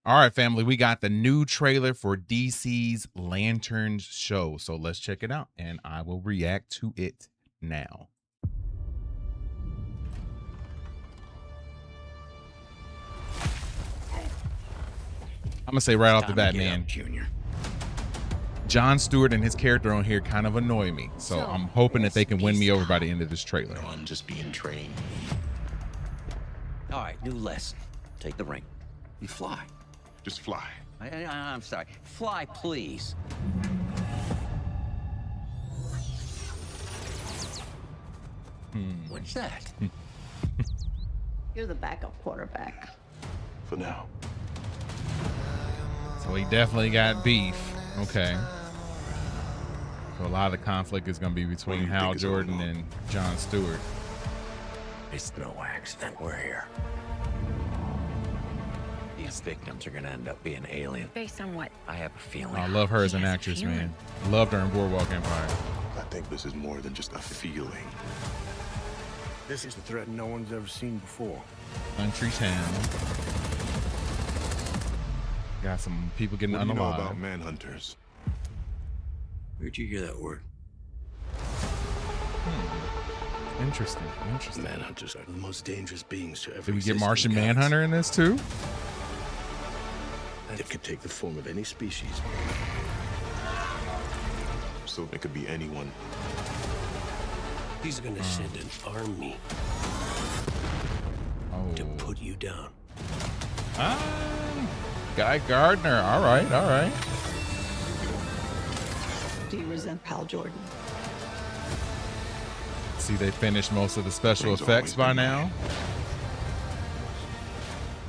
All right, family, we got the new trailer for DC's Lanterns show. So let's check it out and I will react to it now. I'm gonna say right off the bat, man, Junior. John Stewart and his character on here kind of annoy me. So I'm hoping that they can win me over by the end of this trailer. No, I'm just being trained. All right, new lesson. Take the ring and fly. Just fly. I'm sorry. Fly, please. What's that? You're the backup quarterback. For now. So he definitely got beef. Okay. So a lot of the conflict is gonna be between Hal Jordan and John Stewart. It's no accident we're here. These victims are gonna end up being alien. Based on what? I have a feeling. I love her as an actress, man. Loved her in Boardwalk Empire. I think this is more than just a feeling. This is a threat no one's ever seen before. Country town. Got some people getting What do you know unalive. about Manhunters? Where'd you hear that word? Interesting. Manhunters are the most dangerous beings to ever Did we get exist in Martian the galaxy. Manhunter in this too? It could take the form of any species. So it could be anyone. He's gonna send an army to put you down. Guy Gardner. All right. Do you resent Hal Jordan? See, they finished most of the special Jordan's effects always by been now.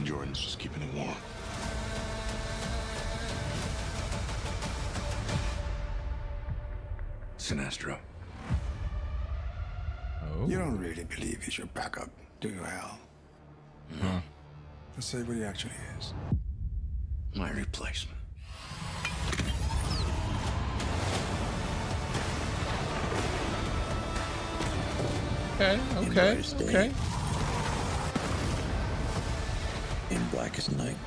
Jordan's just keeping it warm. Sinestro. Oh. You don't really believe he's your backup, do you, Hal? Huh. Let's say what he actually is. My replacement. Okay. In blackest night,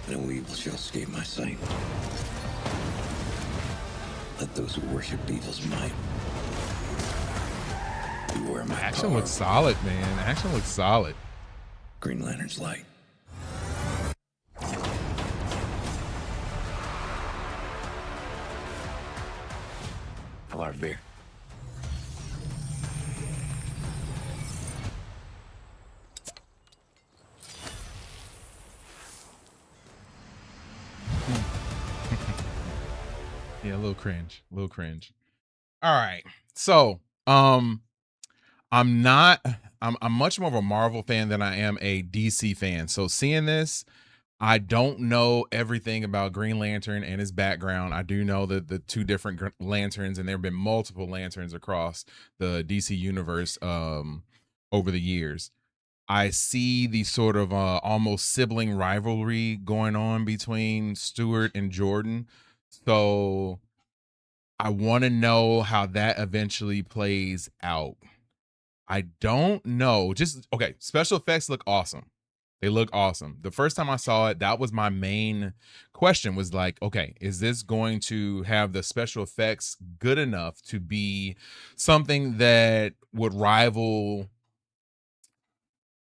no evil shall escape my sight. Let those who worship evil's might beware my Action power. looks solid, man. Action looks solid. Green Lantern's light. How about a beer? Yeah, a little cringe. All right. So, I'm much more of a Marvel fan than I am a DC fan. So seeing this, I don't know everything about Green Lantern and his background. I do know that the two different lanterns, and there have been multiple lanterns across the DC universe over the years. I see the sort of almost sibling rivalry going on between Stewart and Jordan. So I want to know how that eventually plays out. I don't know. Okay, special effects look awesome. They look awesome. The first time I saw it, that was my main question, was like, okay, is this going to have the special effects good enough to be something that would rival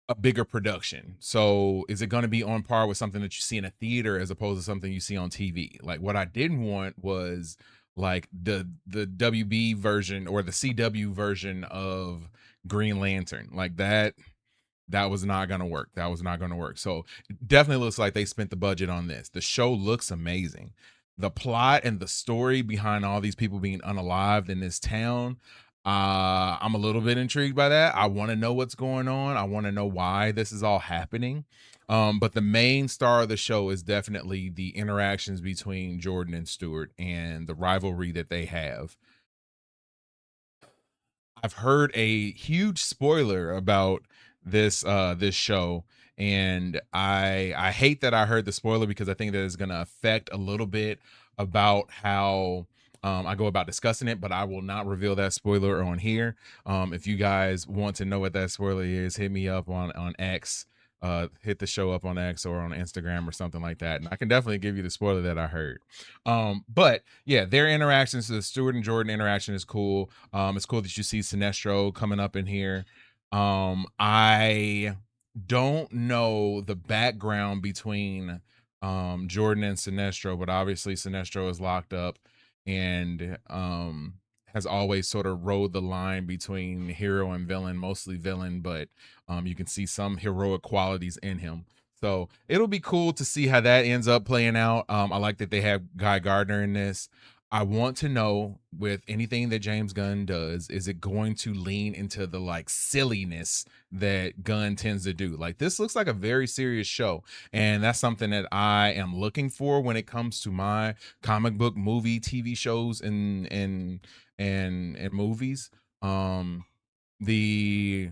a bigger production? So is it going to be on par with something that you see in a theater as opposed to something you see on TV? Like, what I didn't want was like the WB version or the CW version of Green Lantern. Like that was not going to work. So it definitely looks like they spent the budget on this. The show looks amazing. The plot and the story behind all these people being unalived in this town, I'm a little bit intrigued by that. I want to know what's going on. I want to know why this is all happening. But the main star of the show is definitely the interactions between Jordan and Stewart and the rivalry that they have. I've heard a huge spoiler about this show, and I hate that I heard the spoiler because I think that it's going to affect a little bit about how I go about discussing it, but I will not reveal that spoiler on here. If you guys want to know what that spoiler is, hit me up on X hit the show up on X or on Instagram or something like that, and I can definitely give you the spoiler that I heard. But yeah, their interactions, the Stewart and Jordan interaction is cool. It's cool that you see Sinestro coming up in here. I don't know the background between Jordan and Sinestro, but obviously Sinestro is locked up and has always sort of rode the line between hero and villain, mostly villain, but you can see some heroic qualities in him. So it'll be cool to see how that ends up playing out. I like that they have Guy Gardner in this. I want to know, with anything that James Gunn does, is it going to lean into the like silliness that Gunn tends to do? Like, this looks like a very serious show, and that's something that I am looking for when it comes to my comic book, movie, TV shows, and movies. The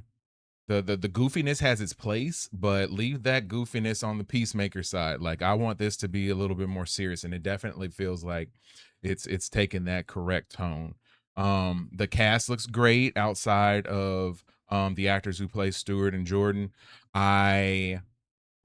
the goofiness has its place, but leave that goofiness on the Peacemaker side. Like, I want this to be a little bit more serious, and it definitely feels like it's taking that correct tone. The cast looks great outside of the actors who play Stewart and Jordan. I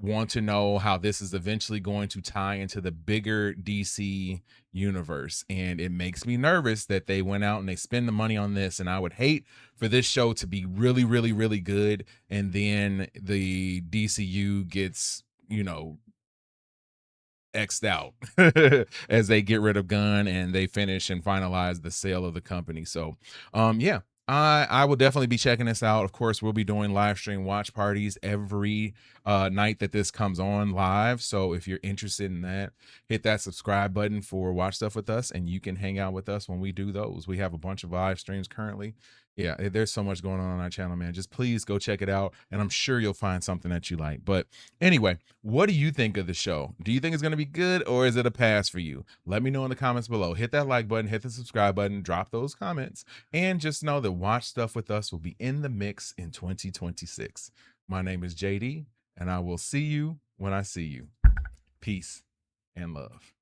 want to know how this is eventually going to tie into the bigger DC universe. And it makes me nervous that they went out and they spend the money on this. And I would hate for this show to be really, really, really good. And then the DCU gets, X'd out as they get rid of Gunn and they finish and finalize the sale of the company. So, yeah, I will definitely be checking this out. Of course, we'll be doing live stream watch parties every night that this comes on live. So if you're interested in that, hit that subscribe button for Watch Stuff with us, and you can hang out with us when we do those. We have a bunch of live streams currently. Yeah, there's so much going on our channel, man. Just please go check it out, and I'm sure you'll find something that you like. But anyway, what do you think of the show? Do you think it's going to be good, or is it a pass for you? Let me know in the comments below. Hit that like button, hit the subscribe button, drop those comments, and just know that Watch Stuff with Us will be in the mix in 2026. My name is JD, and I will see you when I see you. Peace and love.